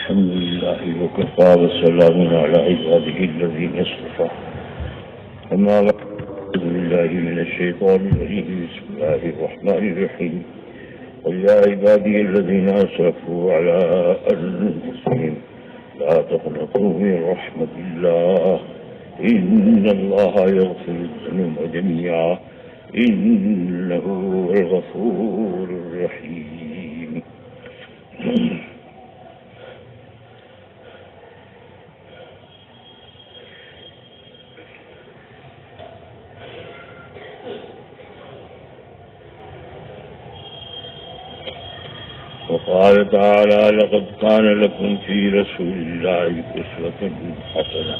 الحمد لله وكفى وسلام على عباده الذين اصطفى. أما بعد أعوذ بالله من الشيطان الرجيم. بسم الله الرحمن الرحيم. قل يا عبادي الذين أسرفوا على أنفسهم لا تقنطوا من رحمة الله إن الله يغفر الذنوب جميعا إنه هو الغفور الرحيم. وقال تعالى لقد كان لكم في رسول الله أسوة حسنة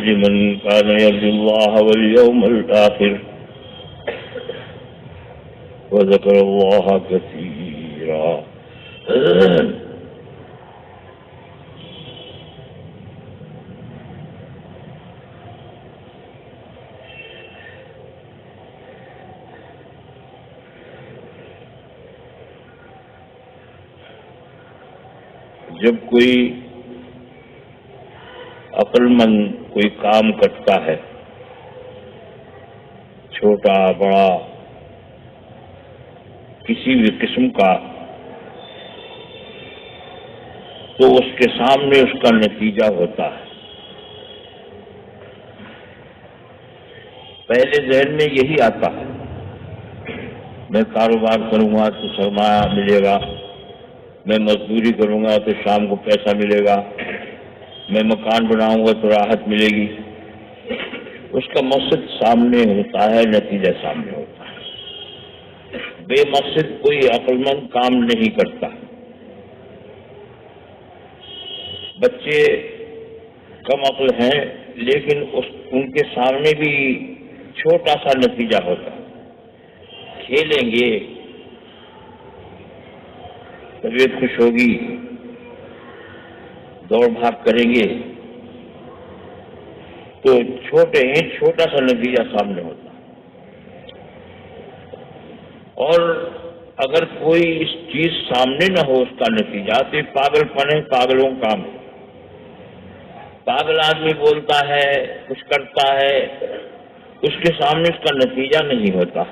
لمن كان يرجو الله واليوم الآخر وذكر الله كثيرا. جب کوئی عقل مند کوئی کام کرتا ہے، چھوٹا بڑا کسی بھی قسم کا، تو اس کے سامنے اس کا نتیجہ ہوتا ہے. پہلے ذہن میں یہی آتا ہے میں کاروبار کروں گا تو سرمایہ ملے گا، میں مزدوری کروں گا تو شام کو پیسہ ملے گا، میں مکان بناؤں گا تو راحت ملے گی. اس کا مقصد سامنے ہوتا ہے، نتیجہ سامنے ہوتا ہے. بے مقصد کوئی عقل مند کام نہیں کرتا. بچے کم عقل ہیں لیکن ان کے سامنے بھی چھوٹا سا نتیجہ ہوتا ہے. کھیلیں گے، طبیعت خوش ہوگی، دوڑ بھاگ کریں گے تو چھوٹا سا نتیجہ سامنے ہوتا. اور اگر کوئی اس چیز سامنے نہ ہو، اس کا نتیجہ، تو پاگل پن ہے، پاگلوں کا کام. پاگل آدمی بولتا ہے، کچھ کرتا ہے، اس کے سامنے اس کا نتیجہ نہیں ہوتا.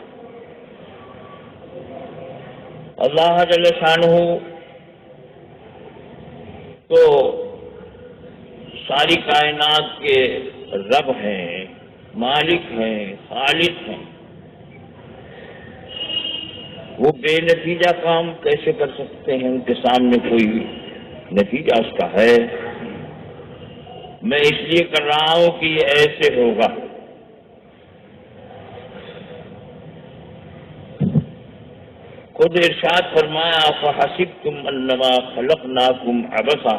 اللہ جل شانہ تو ساری کائنات کے رب ہیں، مالک ہیں، خالق ہیں. وہ بے نتیجہ کام کیسے کر سکتے ہیں؟ ان کے سامنے کوئی نتیجہ اس کا ہے. میں اس لیے کر رہا ہوں کہ یہ ایسے ہوگا. خود ارشاد فرمایا فحسبتم انما خلقناکم عبثا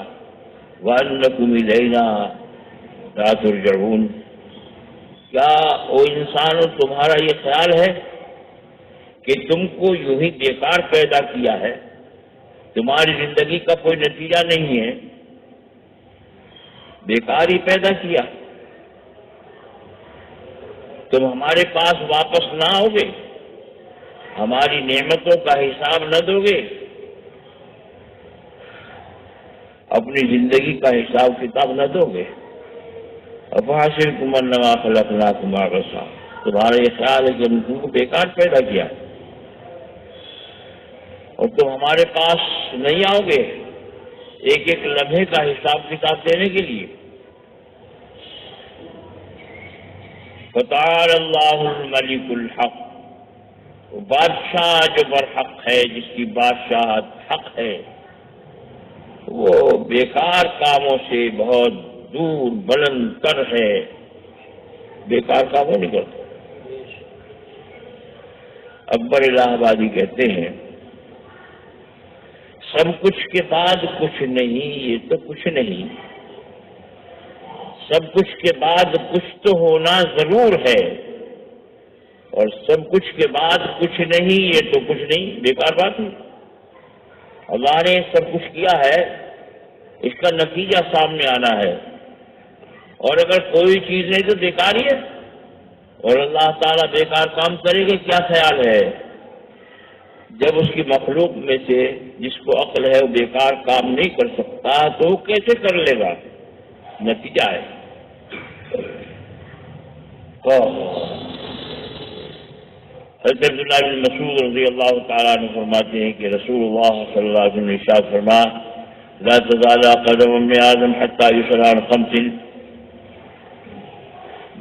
وانکم الینا لا ترجعون. کیا او انسانوں تمہارا یہ خیال ہے کہ تم کو یوں ہی بیکار پیدا کیا ہے، تمہاری زندگی کا کوئی نتیجہ نہیں ہے، بیکار ہی پیدا کیا، تم ہمارے پاس واپس نہ آؤ گے، ہماری نعمتوں کا حساب نہ دو گے، اپنی زندگی کا حساب کتاب نہ دو گے. افحسبتم انما خلقناکم عبثا، تمہارا یہ خیال ہے کہ ہم تم کو بیکار پیدا کیا اور تم ہمارے پاس نہیں آؤ گے ایک ایک لمحے کا حساب کتاب دینے کے لیے. فتعالى اللہ الملک الحق، بادشاہ جو برحق ہے، جس کی بادشاہت حق ہے، وہ بیکار کاموں سے بہت دور بلند تر ہے، بیکار کاموں نہیں کرتا. اکبر الہ آبادی کہتے ہیں سب کچھ کے بعد کچھ نہیں، یہ تو کچھ نہیں. سب کچھ کے بعد کچھ تو ہونا ضرور ہے، اور سب کچھ کے بعد کچھ نہیں، یہ تو کچھ نہیں، بیکار بات ہے. اللہ نے سب کچھ کیا ہے، اس کا نتیجہ سامنے آنا ہے، اور اگر کوئی چیز نہیں تو بیکار ہی ہے. اور اللہ تعالیٰ بیکار کام کرے گا، کیا خیال ہے؟ جب اس کی مخلوق میں سے جس کو عقل ہے وہ بیکار کام نہیں کر سکتا تو وہ کیسے کر لے گا؟ نتیجہ ہے حضرت عبداللہ بن مسعود رضی اللہ تعالیٰ عنہ فرماتے ہیں کہ رسول اللہ صلی اللہ علیہ وسلم نے ارشاد فرمایا لا تزال قدم ابن آدم حتى يسأل عن خمس،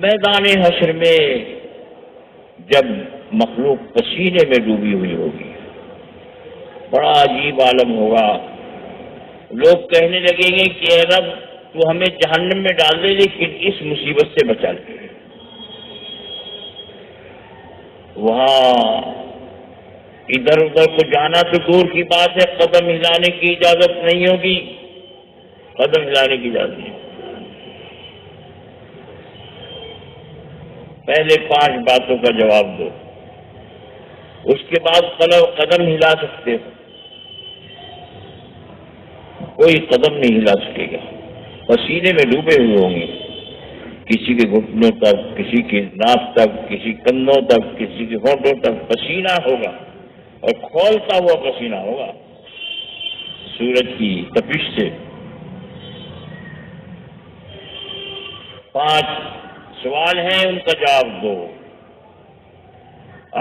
میدان حشر میں جب مخلوق پسینے میں ڈوبی ہوئی ہوگی بڑا عجیب عالم ہوگا، لوگ کہنے لگیں گے کہ اے رب تو ہمیں جہنم میں ڈال دے لیکن اس مصیبت سے بچا لے۔ وہاں ادھر ادھر کو جانا تو دور کی بات ہے، قدم ہلانے کی اجازت نہیں ہوگی، قدم ہلانے کی اجازت نہیں۔ پہلے 5 باتوں کا جواب دو، اس کے بعد قدم ہلا سکتے ہو، کوئی قدم نہیں ہلا سکے گا، پسینے میں ڈوبے ہوئے ہوں گے، کسی کے گھٹنوں تک، کسی کے ناک تک، کسی کندھوں تک، کسی کے ہونٹوں تک پسینہ ہوگا اور کھولتا ہوا پسینہ ہوگا سورج کی تپش سے۔ 5 سوال ہیں، ان کا جواب دو۔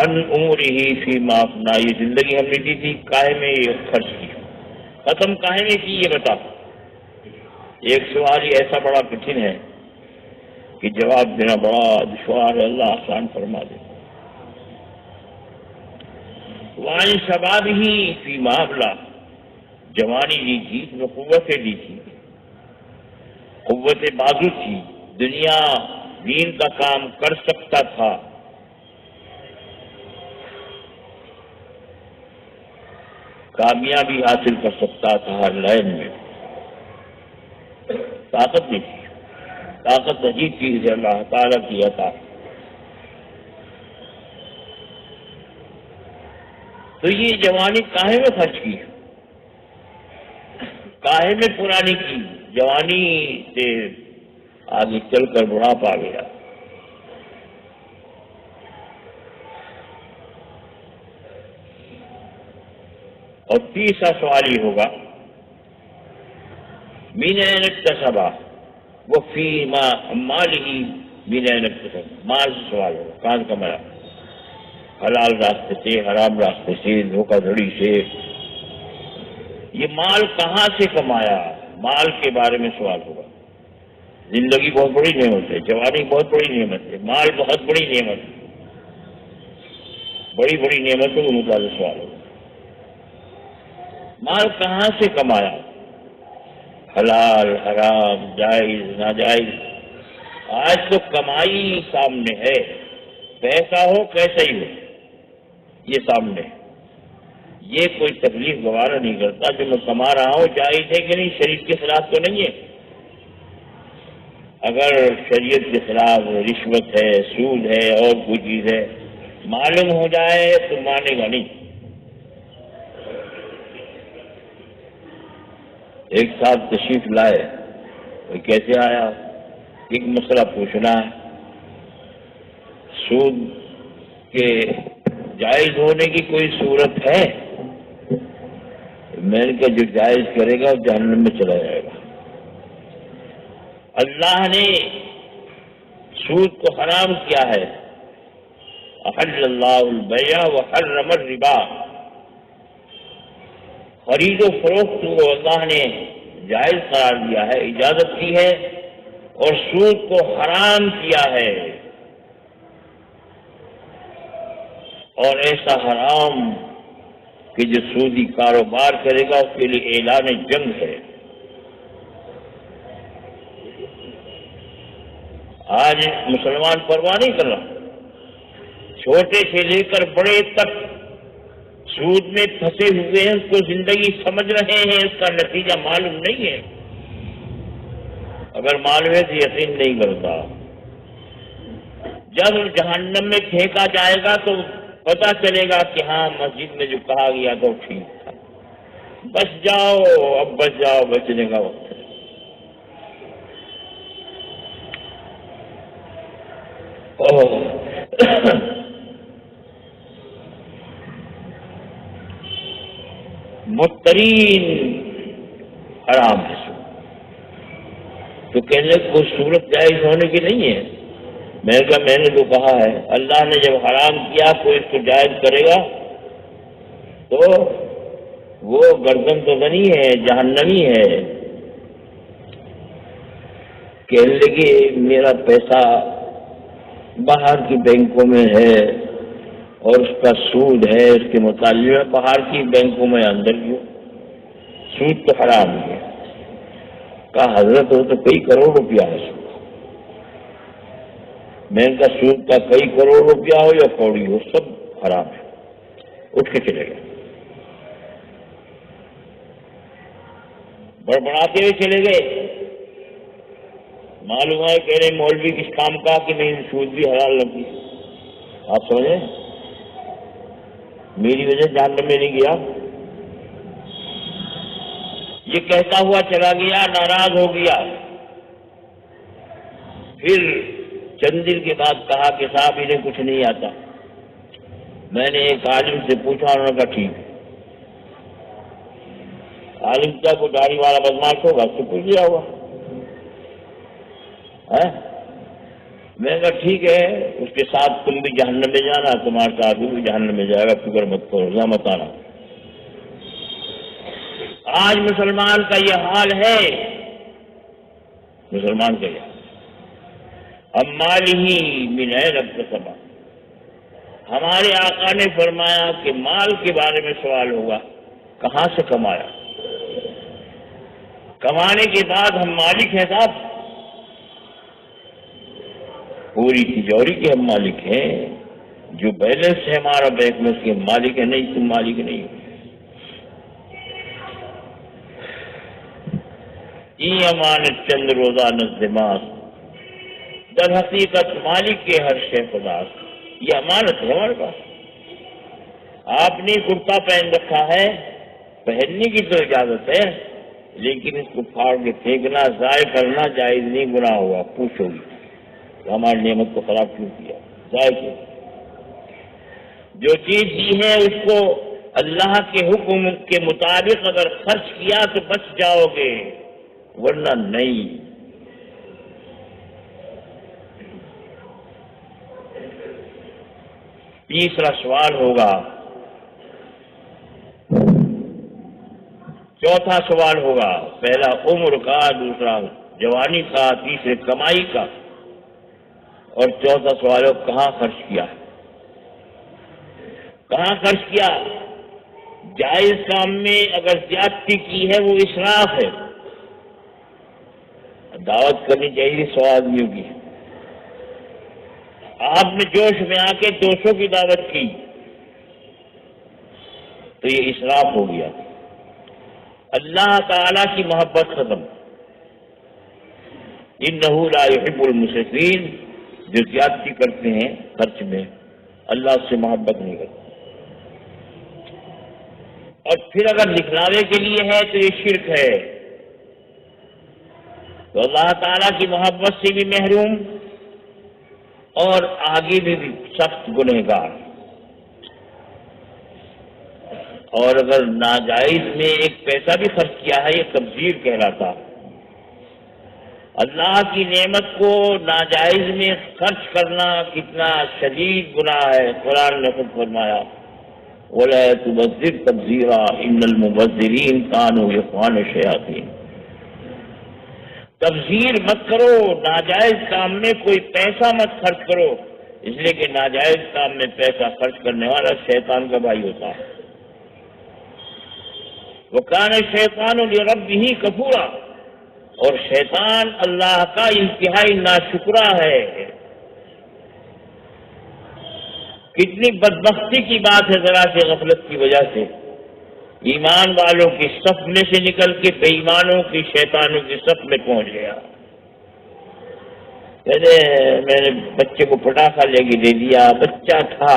ان عمرہ فیما افنی، یہ زندگی ہم نے دی تھی کاہے میں یہ خرچ کی، ختم کاہے میں کی یہ بتا۔ ایک سوال ہی ایسا بڑا کٹھن ہے کہ جواب دینا بڑا دشوار ہے، اللہ آسان فرما دے۔ وعن شبابہ فیما ابلا، جوانی دی تھی تو قوتیں دی تھی، قوت بازو تھی، دنیا دین کا کام کر سکتا تھا، کامیابی حاصل کر سکتا تھا ہر لائن میں، طاقت نہیں تھی۔ طاقت عجیب چیز ہے، اللہ تعالیٰ کی عطا۔ تو یہ جوانی کاہے میں خرچ کی، کاہے میں پرانی کی؟ جوانی سے آگے چل کر بڑھاپا آ گیا، اور تیسرا سوال یہ ہوگا من أين اكتسب وفيما ماله من أين اكتسب، مال سے سوال ہوگا، کہاں کمایا، حلال راستے سے، حرام راستے سے، دھوکہ دھڑی سے، یہ مال کہاں سے کمایا، مال کے بارے میں سوال ہوگا۔ زندگی بہت بڑی نعمت ہے، جوانی بہت بڑی نعمت ہے، مال بہت بڑی نعمت ہے، بڑی بڑی نعمتوں کے متعلق سوال ہوگا۔ مال کہاں سے کمایا، حلال، حرام، جائز، ناجائز، آج تو کمائی سامنے ہے، پیسہ ہو کیسا ہی ہو یہ سامنے ہے، یہ کوئی تکلیف گوارا نہیں کرتا جو میں کما رہا ہوں جائز ہے کہ نہیں، شریعت کے خلاف تو نہیں ہے۔ اگر شریعت کے خلاف رشوت ہے، سود ہے، اور کوئی چیز ہے، معلوم ہو جائے تو مانے گا نہیں۔ ایک صاحب تشریف لائے، وہ کیسے آیا، ایک مسئلہ پوچھنا ہے، سود کے جائز ہونے کی کوئی صورت ہے؟ میں نے کہا جو جائز کرے گا وہ جہنم میں چلا جائے گا۔ اللہ نے سود کو حرام کیا ہے، احل اللہ البیع وحرم الربا، خرید و فروخت کو اللہ نے جائز قرار دیا ہے، اجازت کی ہے، اور سود کو حرام کیا ہے، اور ایسا حرام کہ جو سودی کاروبار کرے گا اس کے لیے اعلان جنگ ہے۔ آج مسلمان پرواہ نہیں کر رہا، چھوٹے سے لے کر بڑے تک سود میں پھنسے ہوئے ہیں، اس کو زندگی سمجھ رہے ہیں، اس کا نتیجہ معلوم نہیں ہے، اگر معلوم ہے تو یقین نہیں کرتا۔ جب جہنم میں پھینکا جائے گا تو پتہ چلے گا کہ ہاں مسجد میں جو کہا گیا تو ٹھیک تھا، بچ جاؤ، اب بچ جاؤ، بچنے کا وقت ہے۔ بدترین حرام ہے سود۔ تو کہنے لگے کوئی صورت جائز ہونے کی نہیں ہے۔ میں نے کہا میں نے تو کہا ہے، اللہ نے جب حرام کیا کوئی اس کو جائز کرے گا تو وہ گردن تو نہیں ہے، جہنمی ہے۔ کہنے لگے میرا پیسہ باہر کی بینکوں میں ہے اور اس کا سود ہے، اس کے متعلق میں باہر کی بینکوں میں اندر کیوں؟ سود تو حرام ہے۔ کہا حضرت ہو تو کئی کروڑ روپیہ ہے سود۔ میں ان کا سود کا کئی کروڑ روپیہ ہو یا کوڑی ہو سب حرام ہے۔ اٹھ کے چلے گئے، بڑبڑاتے ہوئے چلے گئے۔ معلوم ہے کہ نہیں مولوی کس کام کا کہ نہیں سود بھی حلال لگی۔ آپ سمجھیں میری وجہ جہنم میں نہیں گیا۔ یہ کہتا ہوا چلا گیا، ناراض ہو گیا۔ پھر چند دن کے بعد کہا کہ صاحب انہیں کچھ نہیں آتا۔ میں نے ایک عالم سے پوچھا، انہوں نے کہا ٹھیک ہے۔ عالم کیا کوئی داڑھی والا بدماش ہوگا، اس سے پوچھ لیا ہوگا۔ میں نے کہا ٹھیک ہے، اس کے ساتھ تم بھی جہنم میں جانا، تمہارا ساتھ بھی جہنم میں جائے گا، فکر مت کرو، مت آنا۔ آج مسلمان کا یہ حال ہے، مسلمان کا یہ اب مالہ من این اکتسب، ہمارے آقا نے فرمایا کہ مال کے بارے میں سوال ہوگا، کہاں سے کمایا؟ کمانے کے بعد ہم مالک ہیں صاحب، پوری تجوری کے ہم مالک ہیں، جو بیلنس ہے ہمارا بینک میں اس کے مالک ہے، نہیں تم مالک نہیں ہو۔ یہ امانت چند روزہ نزدماس، در حقیقت مالک کے ہر شے خدا، یہ امانت ہے ہمارے پاس۔ آپ نے کرتا پہن رکھا ہے، پہننے کی تو اجازت ہے، لیکن اس کو پھاڑ کے پھینکنا، ضائع کرنا جائز نہیں، گناہ ہوا۔ پوچھو گی تو ہماری نعمت کو خراب کیوں کیا، ضائع کیوں؟ جو چیز دی ہے اس کو اللہ کے حکم کے مطابق اگر خرچ کیا تو بچ جاؤ گے، ورنہ نہیں۔ تیسرا سوال ہوگا، چوتھا سوال ہوگا، پہلا عمر کا، دوسرا جوانی کا، تیسرے کمائی کا، اور چوتھا سوال ہے کہاں خرچ کیا، کہاں خرچ کیا؟ جائز کام میں اگر زیادتی کی ہے وہ اسراف ہے۔ دعوت کرنی چاہیے 100 آدمیوں کی، آپ نے جوش میں آ کے 200 کی دعوت کی تو یہ اسراف ہو گیا۔ اللہ تعالی کی محبت ختم۔ انہ لا یحب المسرفین، جو زیادتی کرتے ہیں خرچ میں اللہ اس سے محبت نہیں کرتا۔ اور پھر اگر دکھلاوے کے لیے ہے تو یہ شرک ہے، تو اللہ تعالیٰ کی محبت سے بھی محروم اور آگے بھی سخت گنہگار۔ اور اگر ناجائز میں ایک پیسہ بھی خرچ کیا ہے یہ تبذیر کہلاتا۔ اللہ کی نعمت کو ناجائز میں خرچ کرنا کتنا شدید گناہ ہے۔ قرآن نے خود فرمایا وَلَا تُبَذِّرْ تَبْذِيرًا إِنَّ الْمُبَذِّرِينَ كَانُوا إِخْوَانَ الشَّيَاطِينِ۔ تبذیر مت کرو، ناجائز کام میں کوئی پیسہ مت خرچ کرو، اس لیے کہ ناجائز کام میں پیسہ خرچ کرنے والا شیطان کا بھائی ہوتا ہے۔ وَكَانَ الشَّيْطَانُ لِرَبِّهِ كَفُورًا، اور شیطان اللہ کا انتہائی ناشکرا ہے۔ کتنی بدبختی کی بات ہے ذرا سے غفلت کی وجہ سے ایمان والوں کی صف میں سے نکل کے بے ایمانوں کی شیطانوں کی صف میں پہنچ گیا۔ کہتے میں نے بچے کو پٹاخہ لے کے دے دیا، بچہ تھا،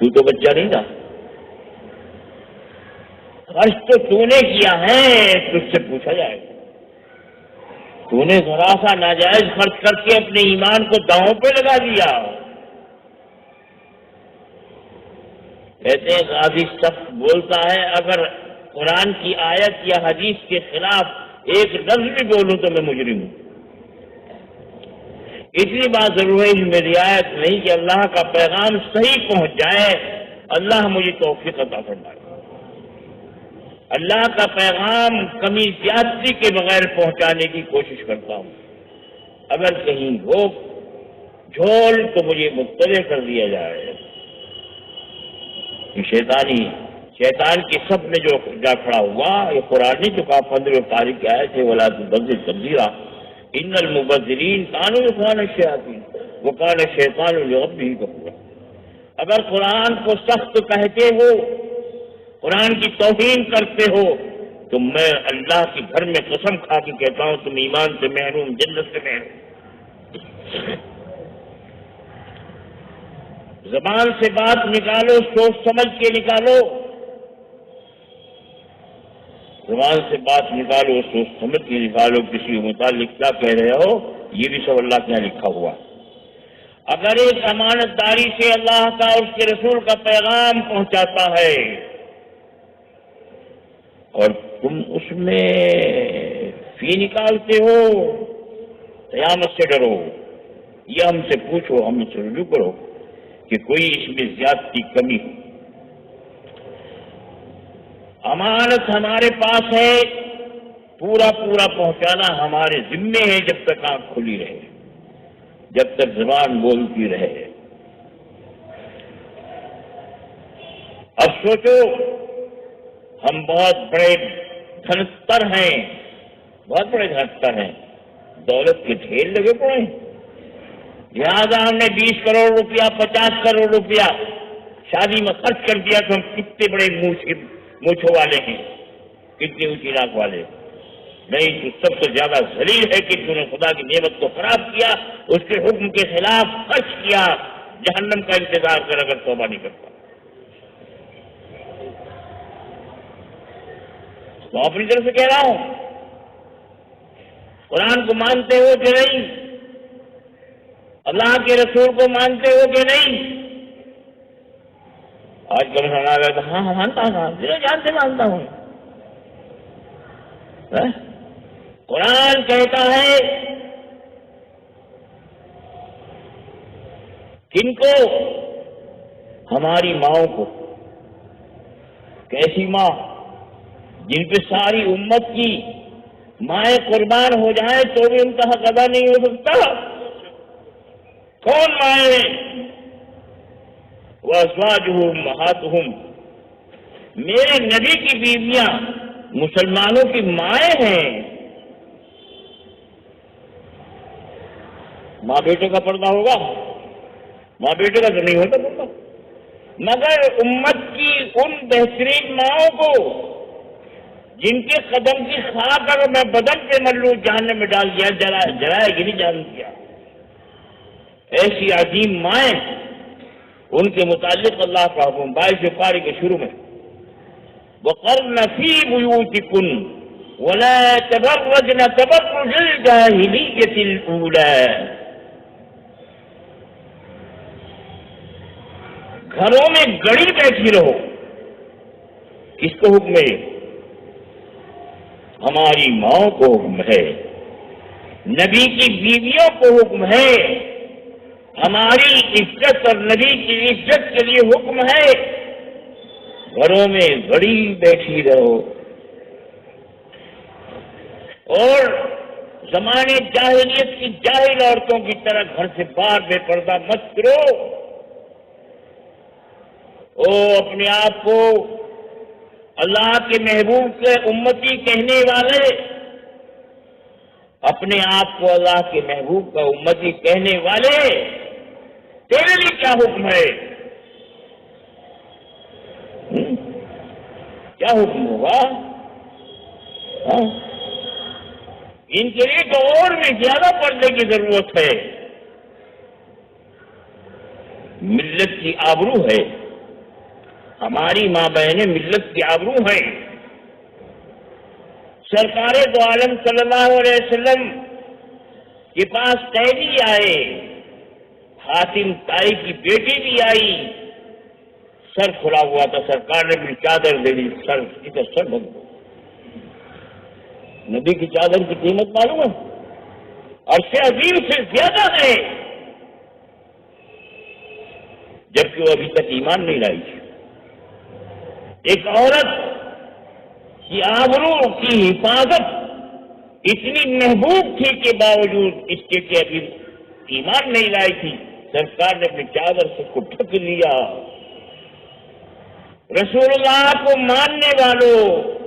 تو بچہ نہیں تھا، خرچ تو نے کیا ہے، تجھ سے پوچھا جائے گا۔ تو نے ذرا سا ناجائز خرچ کر کے اپنے ایمان کو داؤں پہ لگا دیا۔ کہتے ہیں غازی سخت بولتا ہے، اگر قرآن کی آیت یا حدیث کے خلاف ایک لفظ بھی بولوں تو میں مجرم ہوں۔ اتنی بات ضرور ہے، اس میں رعایت نہیں کہ اللہ کا پیغام صحیح پہنچ جائے۔ اللہ مجھے توفیق عطا فرمائے۔ اللہ کا پیغام کمی زیادتی کے بغیر پہنچانے کی کوشش کرتا ہوں۔ اگر کہیں ہو جھول تو مجھے مطلع کر دیا جائے۔ شیطان کے سب میں جو جا کھڑا ہوا، یہ قرآن نے جو کہا 15 پاری کی آئے تھے ولا تبذر تبذیرا ان المبذرین کانوا اخوان الشیاطین وکان الشیطان لربہ کفورا۔ اگر قرآن کو سخت کہتے ہو، قرآن کی توہین کرتے ہو، تو میں اللہ کے گھر میں قسم کھا کے کہتا ہوں تم ایمان سے محروم، جنت سے محروم۔ زبان سے بات نکالو، سوچ سمجھ کے نکالو۔ زبان سے بات نکالو، سوچ سمجھ کے نکالو۔ کسی کے متعلق کیا کہہ رہے ہو، یہ بھی سب اللہ کے یہاں لکھا ہوا۔ اگر ایک امانت داری سے اللہ کا اور اس کے رسول کا پیغام پہنچاتا ہے اور تم اس میں فی نکالتے ہو، قیامت سے ڈرو، یہ ہم سے پوچھو، ہم سے رجوع کرو کہ کوئی اس میں زیادتی کمی ہو۔ امانت ہمارے پاس ہے، پورا پہنچانا ہمارے ذمے ہے، جب تک آنکھ کھلی رہے، جب تک زبان بولتی رہے۔ اب سوچو، ہم بہت بڑے دھنستر ہیں، بہت بڑے دھنستر ہیں، دولت کے ڈھیر لگے پڑے ہیں، لہٰذا ہم نے 20 کروڑ روپیہ 50 کروڑ روپیہ شادی میں خرچ کر دیا تو ہم کتنے بڑے مونچھوں والے ہیں، کتنی اونچی ناک والے۔ نہیں، تو سب سے زیادہ ذلیل ہے کہ تم نے خدا کی نعمت کو خراب کیا، اس کے حکم کے خلاف خرچ کیا، جہنم کا انتظار کر اگر توبہ نہیں کرتا۔ تو اپنی طرف سے کہہ رہا ہوں، قرآن کو مانتے ہو کہ نہیں؟ اللہ کے رسول کو مانتے ہو کہ نہیں؟ آج کل سنا گیا تو ہاں مانتا ہوں، دل و جان سے مانتا ہوں۔ قرآن کہتا ہے کن کو؟ ہماری ماؤں کو۔ کیسی ماں؟ جن پہ ساری امت کی مائیں قربان ہو جائیں تو بھی ان کا حق ادا نہیں ہو سکتا۔ کون مائیں ہیں؟ وَأَزْوَاجُهُمْ أُمَّهَاتُهُمْ، میرے نبی کی بیویاں مسلمانوں کی مائیں ہیں۔ ماں بیٹے کا پردہ ہوگا؟ ماں بیٹے کا تو نہیں ہوتا پردہ، مگر امت کی ان بہترین ماؤں کو جن کے قدم کی خاک اگر میں بدن پہ ملوں جہنم میں ڈال دیا، جلائے گی نہیں جان دیا۔ ایسی عظیم مائیں، ان کے متعلق اللہ کا حکم 22 پارے کے شروع میں، وَقَرْنَ فِي بُيُوتِكُنَّ وَلَا تَبَرَّجْنَ تَبَرُّجَ الْجَاهِلِيَّةِ الْأُولَىٰ، گھروں میں گڑی بیٹھی رہو۔ کس کو حکم ہے؟ ہماری ماؤں کو حکم ہے، نبی کی بیویوں کو حکم ہے، ہماری عزت اور نبی کی عزت کے لیے حکم ہے، گھروں میں گڑی بیٹھی رہو۔ اور زمانے جاہلیت کی جاہل عورتوں کی طرح گھر سے باہر بے پردہ مت کرو۔ او اپنے آپ کو اللہ کے محبوب کے امتی کہنے والے، اپنے آپ کو اللہ کے محبوب کا امتی کہنے والے، تیرے لیے کیا حکم ہے؟ کیا حکم ہوگا؟ ان کے لیے تو اور بھی زیادہ پردے کی ضرورت ہے۔ ملت کی آبرو ہے، ہماری ماں بہنیں ملت کی آبرو ہیں۔ سرکار دو عالم صلی اللہ علیہ وسلم کے پاس قیدی آئے، حاتم طائی کی بیٹی بھی آئی، سر کھلا ہوا تھا، سرکار نے بھی چادر دے دی، سر ادھر سر بند ہو۔ نبی کی چادر کی قیمت معلوم ہے؟ عرش عظیم سے زیادہ ہے، جبکہ وہ ابھی تک ایمان نہیں لائی تھی۔ ایک عورت کی آبرو کی حفاظت اتنی محبوب تھی کہ باوجود اس کے کہ ابھی ایمان نہیں لائی تھی، سرکار نے اپنی چادر سے کو ڈھک لیا۔ رسول اللہ کو ماننے والوں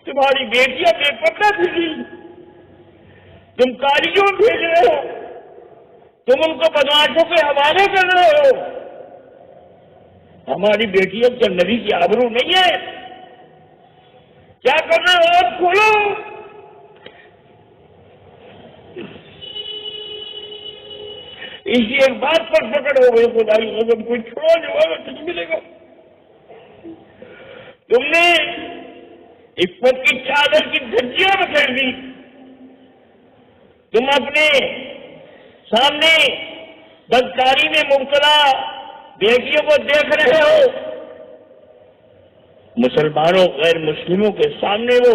تمہاری بیٹیاں بے پردہ تھی، تم کاریوں بھیج رہے ہو، تم ان کو بدماشوں کے حوالے کر رہے ہو۔ ہماری بیٹیاں کیا نبی کی آبرو نہیں ہے؟ کیا کر رہے ہو؟ آپ کھولو۔ اسی ایک بات پر پکڑ ہو گئی، خدائی غضب کوئی چھوڑا جو ہوگا کچھ ملے گا۔ تم نے عفت کی چادر کی دھجیاں بکھیر دی، تم اپنے سامنے بدکاری میں مبتلا بیٹیوں کو دیکھ رہے ہو، مسلمانوں غیر مسلموں کے سامنے وہ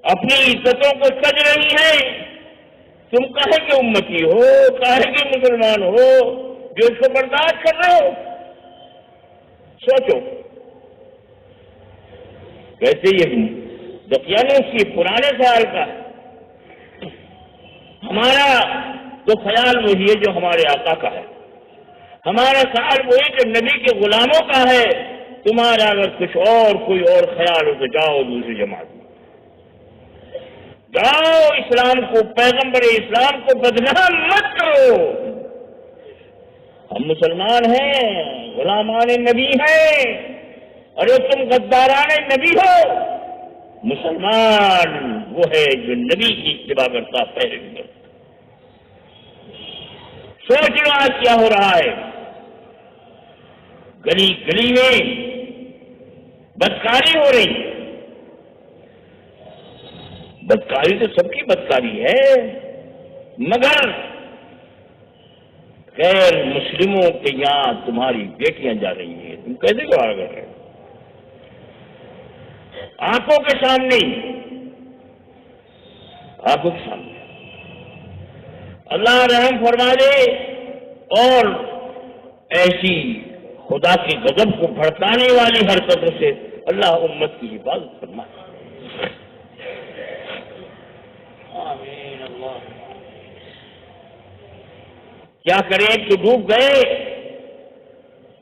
اپنی عزتوں کو سج رہی ہیں، تم کہے کہ امتی ہو، کہے کہ مسلمان ہو جو اس کو برداشت کر رہے ہو؟ سوچو ویسے یہ دقیانوس کی پرانے سال کا ہمارا تو خیال وہی ہے جو ہمارے آقا کا ہے، ہمارا خیال وہی جو نبی کے غلاموں کا ہے۔ تمہارا اگر کچھ اور کوئی اور خیال ہو تو جاؤ دوسری جماعت میں جاؤ، اسلام کو، پیغمبر اسلام کو بدنام مت کرو۔ ہم مسلمان ہیں، غلامان نبی ہیں، ارے تم غداران نبی ہو۔ مسلمان وہ ہے جو نبی کی اتباع کرتا، پیروی کرتا۔ سوچ لو آج کیا ہو رہا ہے، گلی گلی میں بدکاری ہو رہی۔ بدکاری تو سب کی بدکاری ہے، مگر غیر مسلموں کے یہاں تمہاری بیٹیاں جا رہی ہیں، تم کیسے گوارا کر رہے ہو؟ آنکھوں کے سامنے، آنکھوں کے سامنے اللہ رحم فرما دے اور ایسی خدا کی غضب کو بھڑکانے والی حرکتوں سے اللہ امت کی حفاظت فرمائے۔ آمین اللہ۔ کیا کریں تو ڈوب گئے؟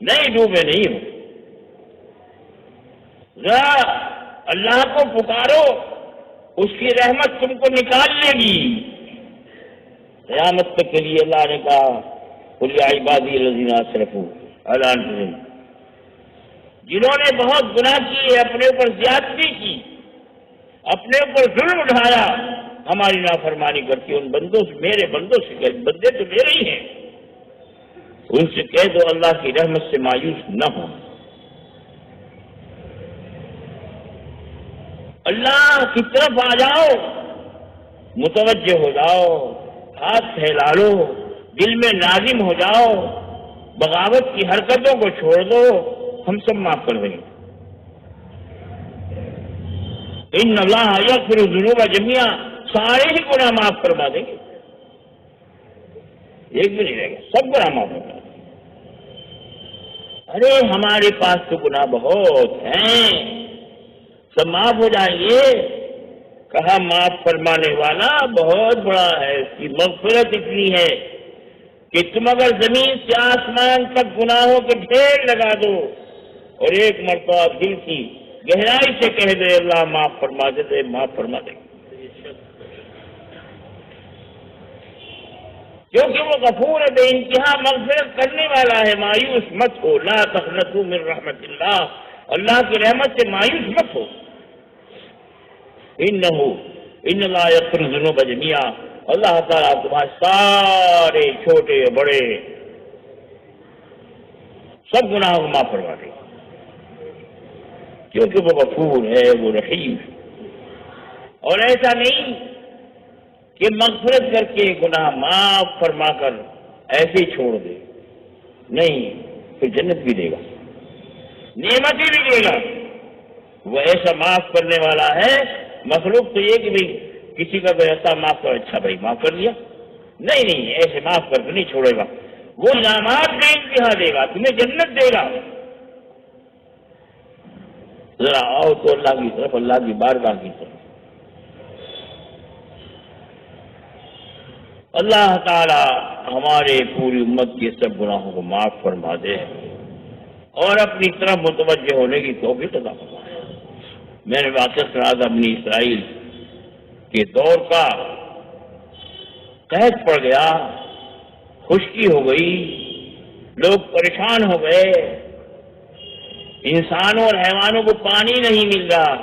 نہیں ڈوبے نہیں ہو، ذرا اللہ کو پکارو، اس کی رحمت تم کو نکال لے گی۔ قیامت تک کے لیے اللہ نے کہا قل یا عبادی الذین اسرفوا علی انفسہم، جنہوں نے بہت گناہ کیے، اپنے اوپر زیادتی کی، اپنے اوپر ظلم اٹھایا، ہماری نافرمانی کرتی، ان بندوں سے، میرے بندوں سے کہ بندے تو میرے ہی ہیں، ان سے کہہ دو اللہ کی رحمت سے مایوس نہ ہو۔ اللہ کی طرف آ جاؤ، متوجہ ہو جاؤ، ہاتھ پھیلا لو، دل میں نازم ہو جاؤ، بغاوت کی حرکتوں کو چھوڑ دو، ہم سب معاف کر دیں گے۔ ان اللہ یغفر الذنوب جميعا، سارے ہی گناہ معاف فرما دیں گے، ایک بھی نہیں رہے گا، سب گناہ معاف فرما دیں گے۔ ارے ہمارے پاس تو گناہ بہت ہیں، سب معاف ہو جائیں گے۔ کہا معاف فرمانے والا بہت بڑا ہے، اس کی مغفرت اتنی ہے کہ تم اگر زمین سے آسمان تک گناہوں کے ڈھیر لگا دو اور ایک مرتبہ دل کی گہرائی سے کہہ دے اللہ معاف فرما دے، معاف فرما دے، کیونکہ وہ غفور ہے، بے انتہا مغفرت کرنے والا ہے۔ مایوس مت ہو، لا تقنطوا من رحمت اللہ، اللہ کی رحمت سے مایوس مت ہو۔ ان اللہ یغفر الذنوب جميعا، اللہ تعالیٰ تمہارے سارے چھوٹے بڑے سب گناہوں کو معاف فرما دے گا، کیونکہ وہ غفور ہے، وہ رحیم ہے۔ اور ایسا نہیں کہ مغفرت کر کے گناہ معاف فرما کر ایسے ہی چھوڑ دے، نہیں، پھر جنت بھی دے گا، نعمتیں بھی دے گا۔ وہ ایسا معاف کرنے والا ہے۔ مخلوق تو یہ کہ بھائی کسی کا کوئی ایسا معاف کر، اچھا بھائی معاف کر دیا، نہیں، ایسے معاف کر کے نہیں چھوڑے گا، وہ انعامات میں انتہا دے گا، تمہیں جنت دے گا۔ ذرا آؤ تو اللہ کی طرف، اللہ کی بارگاہ کی طرف۔ اللہ تعالی ہمارے پوری امت کے سب گناہوں کو معاف فرما دے اور اپنی طرف متوجہ ہونے کی توفیق عطا فرمائے۔ میں نے واقعہ سنا تھا بنی اسرائیل کے دور کا، قحط پڑ گیا، خشکی ہو گئی، لوگ پریشان ہو گئے، انسانوں اور حیوانوں کو پانی نہیں مل رہا۔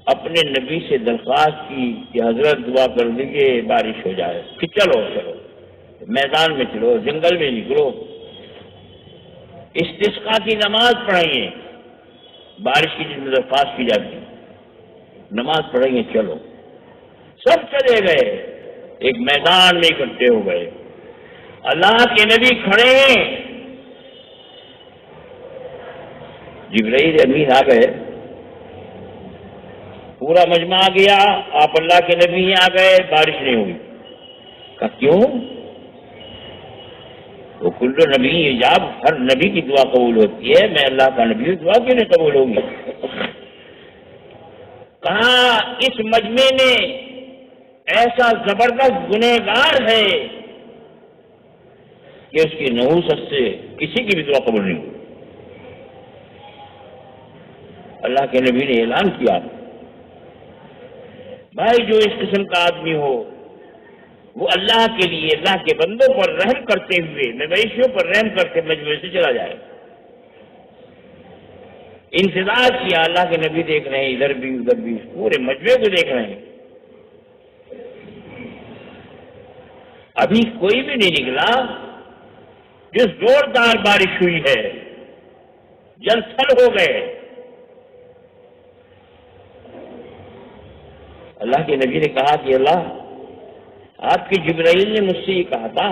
اپنے نبی سے درخواست کی کہ حضرت دعا کر دیجیے بارش ہو جائے، کہ چلو میدان میں چلو، جنگل میں نکلو، استسقاء کی نماز پڑھائیے، بارش کی جن میں درخواست کی جاتی نماز پڑھائیے، چلو۔ سب چلے گئے، ایک میدان میں اکٹھے ہو گئے، اللہ کے نبی کھڑے ہیں، جبرائیل امین آ گئے، پورا مجمع آ گیا، آپ اللہ کے نبی آ گئے، بارش نہیں ہوئی۔ کہا کیوں؟ وہ کل نبی ایجاب، ہر نبی کی دعا قبول ہوتی ہے، میں اللہ کا نبی دعا کیوں نہیں قبول ہوگی؟ کہا اس مجمع میں ایسا زبردست گنہگار ہے کہ اس کی نحوست سے کسی کی بھی دعا قبول نہیں ہوگی۔ اللہ کے نبی نے اعلان کیا، بھائی جو اس قسم کا آدمی ہو وہ اللہ کے لیے، اللہ کے بندوں پر رحم کرتے ہوئے، مویشیوں پر رحم کرتے مجموعے سے چلا جائے۔ انتظار کیا، اللہ کے نبی دیکھ رہے ہیں، ادھر بھی ادھر بھی، پورے مجموعے کو دیکھ رہے ہیں، ابھی کوئی بھی نہیں نکلا۔ جو زوردار بارش ہوئی ہے، جل تھل ہو گئے۔ اللہ کے نبی نے کہا کہ اللہ، آپ کے جبرائیل نے مجھ سے یہ کہا تھا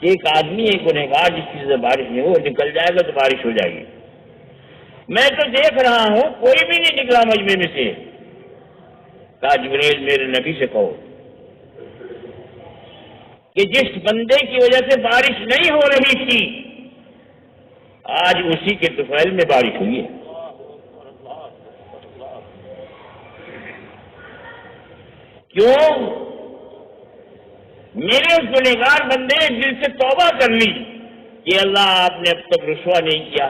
کہ ایک آدمی، ایک گنہگار جس کی بارش نہیں ہو، نکل جائے گا تو بارش ہو جائے گی۔ میں تو دیکھ رہا ہوں کوئی بھی نہیں نکلا مجمع میں سے۔ کہا جبرائیل میرے نبی سے کہو کہ جس بندے کی وجہ سے بارش نہیں ہو رہی تھی، آج اسی کے طفیل میں بارش ہوئی ہے۔ کیوں؟ میرے اس گنہگار بندے نے دل سے توبہ کر لی کہ اللہ آپ نے اب تک رسوا نہیں کیا،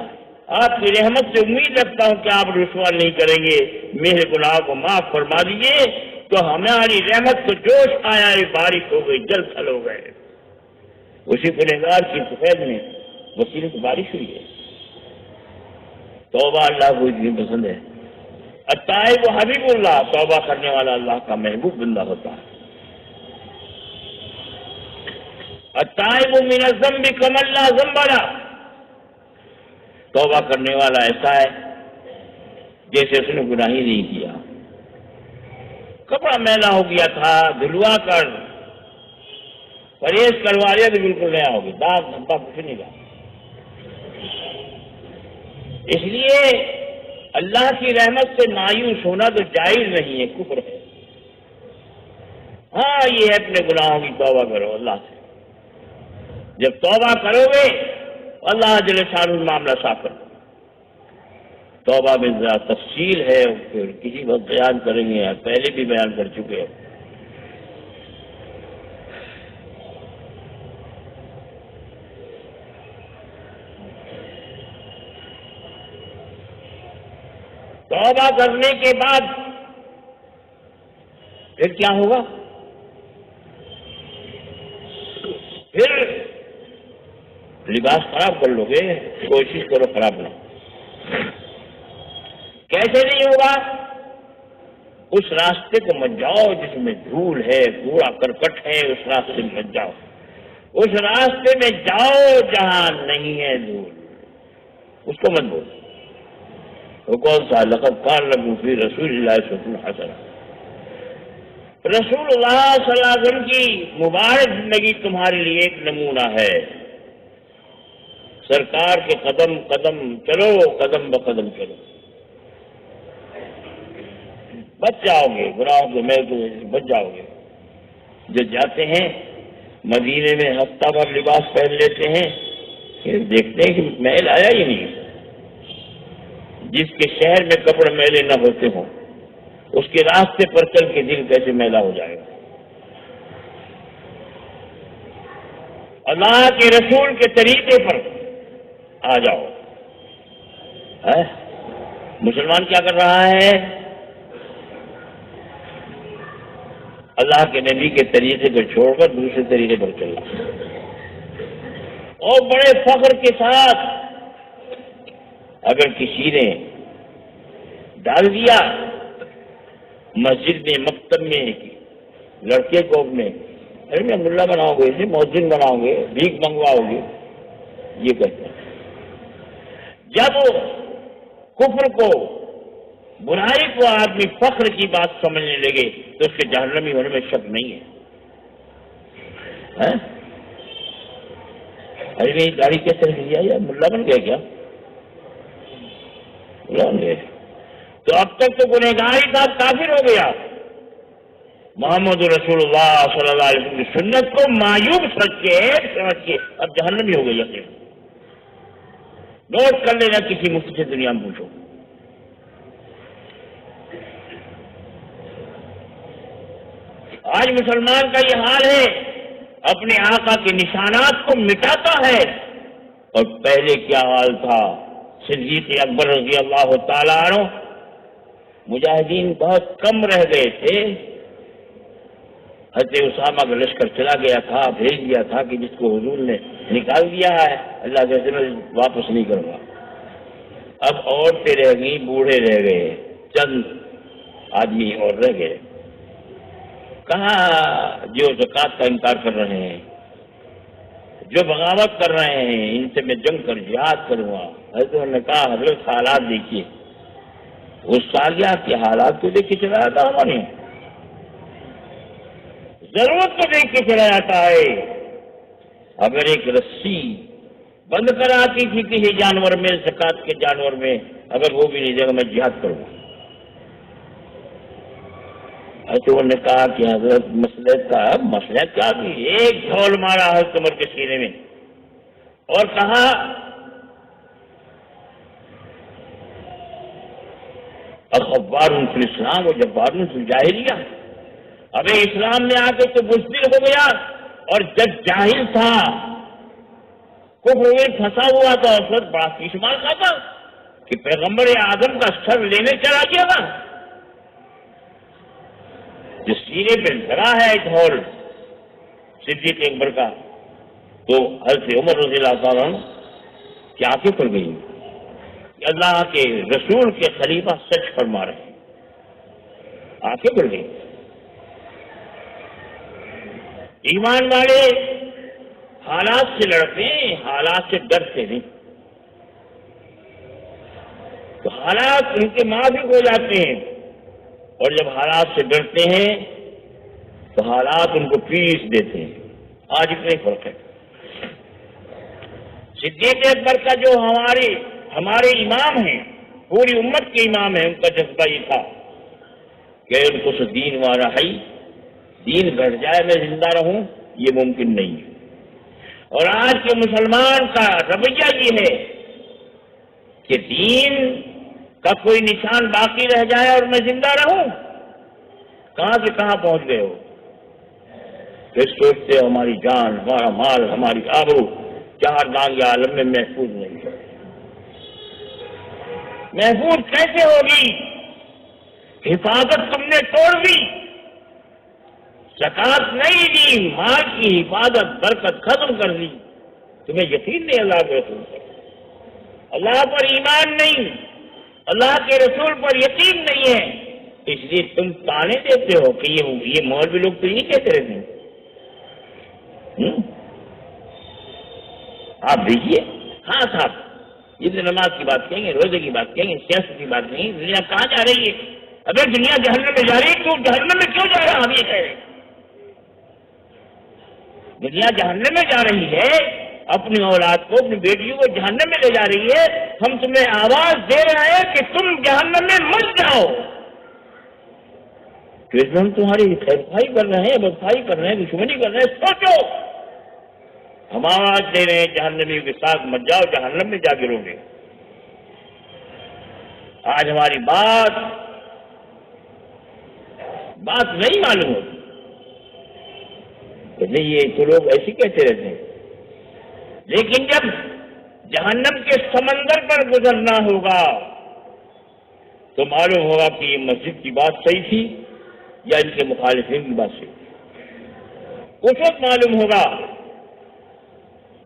آپ کی رحمت سے امید رکھتا ہوں کہ آپ رسوا نہیں کریں گے، میرے گناہ کو معاف فرما دیجیے۔ تو ہماری رحمت کو جوش آیا، بارش ہو گئی، جل تھل ہو گئے۔ اسی گنہگار کی طفیل میں وسیلے سے بارش ہوئی ہے۔ توبہ اللہ کو اتنی پسند ہے۔ التائب حبیب اللہ، توبہ کرنے والا اللہ کا محبوب بندہ ہوتا ہے۔ التائب من الذنب کمن لا ذنب لہ، توبہ کرنے والا ایسا ہے جیسے اس نے گناہ ہی نہیں کیا۔ کپڑا میلا ہو گیا تھا، دھلوا کر پرہیز کروا لیا تو بالکل نیا ہو گیا، داغ دھبا کچھ نہیں رہا۔ اس لیے اللہ کی رحمت سے مایوس ہونا تو جائز نہیں ہے، کفر ہے۔ ہاں یہ ہے اپنے گناہوں کی توبہ کرو اللہ سے، جب توبہ کرو گے اللہ جل شانہ معاملہ صاف کر دو۔ توبہ میں ذرا تفصیل ہے، پھر کسی وقت بیان کریں گے، پہلے بھی بیان کر چکے ہیں۔ توبہ کرنے کے بعد پھر کیا ہوگا؟ پھر لباس خراب کر لو گے، کوشش کرو خراب نہ۔ کیسے نہیں ہوگا؟ اس راستے کو مت جاؤ جس میں دھول ہے، کوڑا کرکٹ ہے، اس راستے میں مت جاؤ۔ اس راستے میں جاؤ جہاں نہیں ہے دھول، اس کو مت بول. وہ کون سا؟ لقد کان لکم فی رسول اللہ اسوۃ حسنہ. رسول اللہ صلی اللہ علیہ وسلم کی مبارک زندگی تمہارے لیے ایک نمونہ ہے. سرکار کے قدم قدم چلو، قدم بقدم چلو، بچ جاؤ گے گناہوں کے میل سے، بچ جاؤ گے. جو جاتے ہیں مدینے میں ہفتہ بھر لباس پہن لیتے ہیں، پھر دیکھتے ہیں کہ میل آیا ہی نہیں. جس کے شہر میں کپڑے میلے نہ ہوتے ہوں، اس کے راستے پر چل کے دل کیسے میلا ہو جائے گا. اللہ کے رسول کے طریقے پر آ جاؤ. مسلمان کیا کر رہا ہے؟ اللہ کے نبی کے طریقے کو چھوڑ کر دوسرے طریقے پر چل رہا ہے، اور بڑے فخر کے ساتھ. اگر کسی نے ڈال دیا مسجد میں، مکتب میں، لڑکے کو اپنے ارے میں ملا بناؤ گے، اسے مؤذن بناؤ گے، بھیک منگواؤ گے، یہ کہتے ہیں. جب کفر کو، برائی کو آدمی فخر کی بات سمجھنے لگے تو اس کے جہنمی ہونے میں شک نہیں ہے. ارے میری داڑھی کیسے رکھ دیا، یا ملا بن گیا کیا؟ ملا بن گئے تو اب تک تو گنہگار ہی تھا، کافر ہو گیا. محمد رسول اللہ صلی اللہ علیہ وسلم کی سنت کو معیوب سمجھ کے اب جہنمی ہو گئی. یقین نوٹ کر لینا، کسی مفتی سے دنیا میں پوچھو. آج مسلمان کا یہ حال ہے، اپنے آقا کے نشانات کو مٹاتا ہے. اور پہلے کیا حال تھا؟ صدیق اکبر رضی اللہ تعالیٰ عنہ، مجاہدین بہت کم رہ گئے تھے. حضرت اسامہ کا لشکر چلا گیا تھا، بھیج دیا تھا کہ جس کو حضور نے نکال دیا ہے اللہ کہتے میں واپس نہیں کروں گا. اب عورتیں رہ گئی، بوڑھے رہ گئے، چند آدمی اور رہ گئے. کہاں جو زکوٰۃ کا انکار کر رہے ہیں، جو بغاوت کر رہے ہیں، ان سے میں جنگ کر جہاد کروں گا. حضرت نے کہا حضرت حالات دیکھیے. اس سالیہ کے حالات کو دیکھ کے چلا جاتا ہمارے، ضرورت کو دیکھ کے چلا جاتا ہے. اگر ایک رسی بند کراتی تھی کسی جانور میں، زکوٰۃ کے جانور میں، اگر وہ بھی نہیں دے گا میں جہاد کروں گا. انہوں نے کہا کہ حضرت مسئلہ کیا بھی، ایک جھول مارا حضرت عمر کے سینے میں اور کہا اخبار فی الاسلام و جبار فی الجاہلیہ. ابھی اسلام میں آ کے تو بزدل ہو گیا، اور جب جاہل تھا، کفر میں پھنسا ہوا تھا، اور پھر بڑا استعمال تھا کہ پیغمبر اعظم کا سر لینے چلا گیا تھا. جو سینے پہ دھرا ہے ڈھول صدیق اکبر کا، تو حضرت عمر رضی اللہ تعالیٰ عنہ کی آنکھیں کھل گئی کہ اللہ کے رسول کے خلیفہ سچ فرما رہے ہیں. آنکھیں کھل گئی. ایمان والے حالات سے لڑتے ہیں، حالات سے ڈرتے نہیں. تو حالات ان کے معافی ہو جاتے ہیں، اور جب حالات سے ڈرتے ہیں تو حالات ان کو پیس دیتے ہیں. آج اتنا ہی فرق ہے. صدیق اکبر کا جو ہمارے امام ہیں، پوری امت کے امام ہیں، ان کا جذبہ یہ تھا کہ ان کو دین والا ہے، دین گھٹ جائے میں زندہ رہوں، یہ ممکن نہیں ہے. اور آج کے مسلمان کا رویہ یہ ہے کہ دین کا کوئی نشان باقی رہ جائے اور میں زندہ رہوں. کہاں سے کہاں پہنچ گئے ہو؟ پھر سوچتے ہو ہماری جان، ہمارا مال، ہماری آبرو چار دانگ عالم میں محفوظ نہیں ہے. محفوظ کیسے ہوگی؟ حفاظت تم نے توڑ دی، زکات نہیں دی، مال کی حفاظت برکت ختم کر دی. تمہیں یقین نہیں اللہ کے رسول پر، اللہ پر ایمان نہیں، اللہ کے رسول پر یقین نہیں ہے، اس لیے تم تانے دیتے ہو کہ یہ مولوی لوگ تو یہ کہتے رہتے ہیں. آپ دیکھیے، ہاں صاحب یہ تو نماز کی بات کہیں گے، روزے کی بات کہیں گے، سیاست کی بات نہیں. دنیا کہاں جا رہی ہے؟ اگر دنیا جہنم میں جا رہی ہے تو جہنم میں کیوں جا رہا؟ ہم یہ کہہ رہے ہیں دنیا جہنم میں جا رہی ہے، اپنی اولاد کو، اپنی بیٹیوں کو جہنم میں لے جا رہی ہے. ہم تمہیں آواز دے رہے ہیں کہ تم جہنم میں مت جاؤ. تو اس میں ہم تمہاری خیر خواہی کر رہے ہیں، بدخواہی کر رہے ہیں، دشمنی کر رہے ہیں. سوچو، ہم آواز دے رہے ہیں جہنمیوں کے ساتھ مت جاؤ، جہنم میں جا گرو گے. آج ہماری بات نہیں معلوم ہوتی. نہیں، یہ تو لوگ ایسے کہتے رہتے ہیں، لیکن جب جہنم کے سمندر پر گزرنا ہوگا تو معلوم ہوگا کہ یہ مسجد کی بات صحیح تھی یا ان کے مخالفین کی بات صحیح تھی. اس وقت معلوم ہوگا،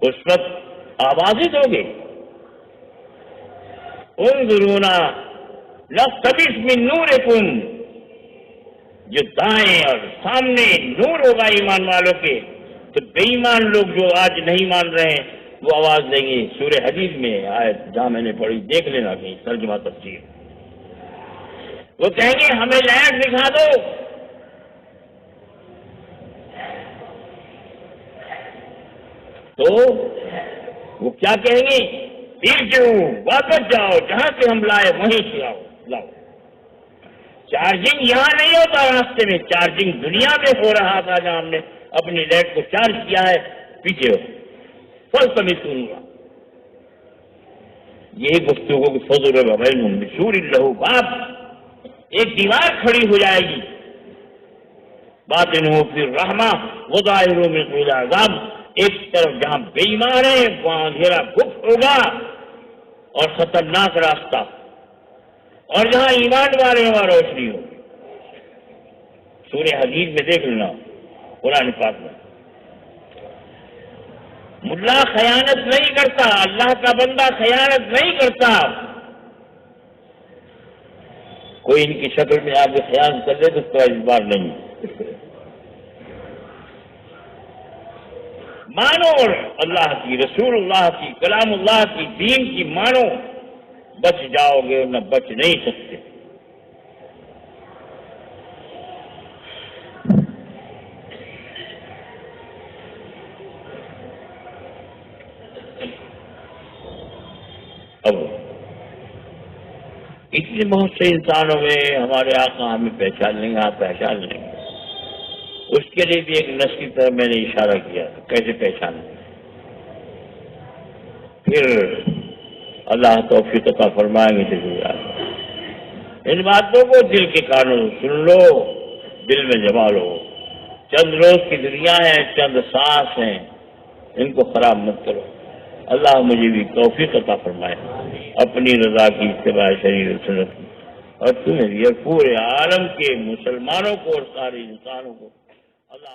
اس وقت آوازیں دو گے، انظرونا نقتبس من نورکم. جو دائیں اور سامنے نور ہوگا ایمان والوں کے، تو بے ایمان لوگ جو آج نہیں مان رہے ہیں وہ آواز دیں گے. سورہ حدید میں آیت جہاں میں نے پڑھی، دیکھ لینا کہیں ترجمہ تفسیر. وہ کہیں گے ہمیں لائٹ دکھا دو. تو وہ کیا کہیں گے؟ ارجعوا، واپس جاؤ، جہاں سے ہم لائے وہیں سے لاؤ. چارجنگ یہاں نہیں ہوتا راستے میں، چارجنگ دنیا میں ہو رہا تھا جہاں ہم نے اپنی لائٹ کو چارج کیا ہے. پیچھے ہو فرض میں سنوں گا. یہی گفتگو کی فضل مشہور اللہ باب. ایک دیوار کھڑی ہو جائے گی، باطنہ فی الرحمہ وظاہرہ من قبل العذاب. ایک طرف جہاں بے ایمان ہے وہاں اندھیرا گفت ہوگا اور خطرناک راستہ، اور جہاں ایمان والے وہاں روشنی ہو. سورہ حدید میں دیکھ لینا، قرآن پاک میں. ملا خیانت نہیں کرتا، اللہ کا بندہ خیانت نہیں کرتا. کوئی ان کی شکل میں آپ کو خیانت کر دے تو اس کا اعتبار نہیں. مانو اللہ کی، رسول اللہ کی، کلام اللہ کی، دین کی مانو، بچ جاؤ گے، نہ بچ نہیں سکتے. اب اتنے بہت سے انسانوں میں ہمارے آقا ہمیں پہچان لیں گے، آپ پہچان لیں گے. اس کے لیے بھی ایک نس کی طرف میں نے اشارہ کیا، کیسے پہچان لیں. پھر اللہ توفیق عطا فرمائیں گے. ان باتوں کو دل کے کانوں سن لو، دل میں جما لو. چند روز کی دنیا ہے، چند سانس ہیں، ان کو خراب مت کرو. اللہ مجھے بھی توفیق عطا فرمائے اپنی رضا کی اتباع شریعت و سنت کی، اور تمہیں بھی اور پورے عالم کے مسلمانوں کو اور سارے انسانوں کو اللہ